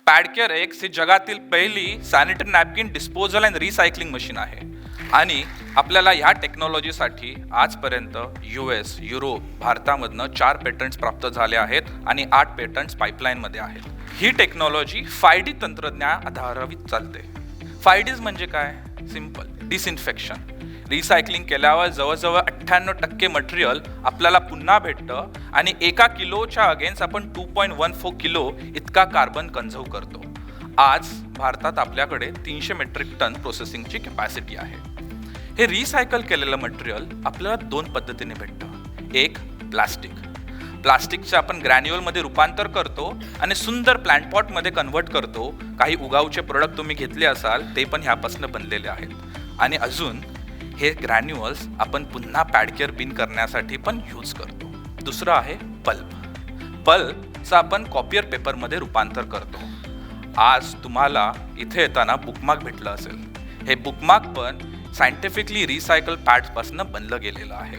पॅडकेअर x ही जगातील पहिली sanitary napkin disposal and recycling machine आहे आणि आपल्याला ह्या टेक्नॉलॉजीसाठी आजपर्यंत US, युरोप, भारतामधनं 4 पेटंट्स प्राप्त झाले आहेत आणि 8 पेटंट्स पाईपलाईनमध्ये आहेत. ही टेक्नॉलॉजी 5D तंत्रज्ञान आधारित चालते. 5Ds म्हणजे काय? Simple, disinfection. रिसायकलिंग केल्यावर जवळजवळ 98% मटेरियल आपल्याला पुन्हा भेटतं आणि 1 किलोच्या अगेन्स्ट आपण 2.14 किलो इतका कार्बन कन्झर्व करतो. आज भारतात आपल्याकडे 300 मेट्रिक टन प्रोसेसिंगची कॅपॅसिटी आहे. हे रिसायकल केलेलं मटेरियल आपल्याला 2 पद्धतीने भेटतं. एक, प्लास्टिकचं आपण ग्रॅन्युअलमध्ये रूपांतर करतो आणि सुंदर प्लांट पॉटमध्ये कन्व्हर्ट करतो. काही उगावचे प्रोडक्ट तुम्ही घेतले असाल ते पण ह्यापासून बनलेले आहेत. आणि अजून हे ग्रॅन्युअल्स आपण पुन्हा पॅडकेअर बिन करण्यासाठी पण यूज करतो. दुसरं आहे पल्पचं आपण कॉपियर पेपरमध्ये रूपांतर करतो. आज तुम्हाला इथे येताना बुकमार्क भेटलं असेल. हे बुकमार्क पण सायंटिफिकली रिसायकल पॅड्सपासून बनलं गेलेलं आहे.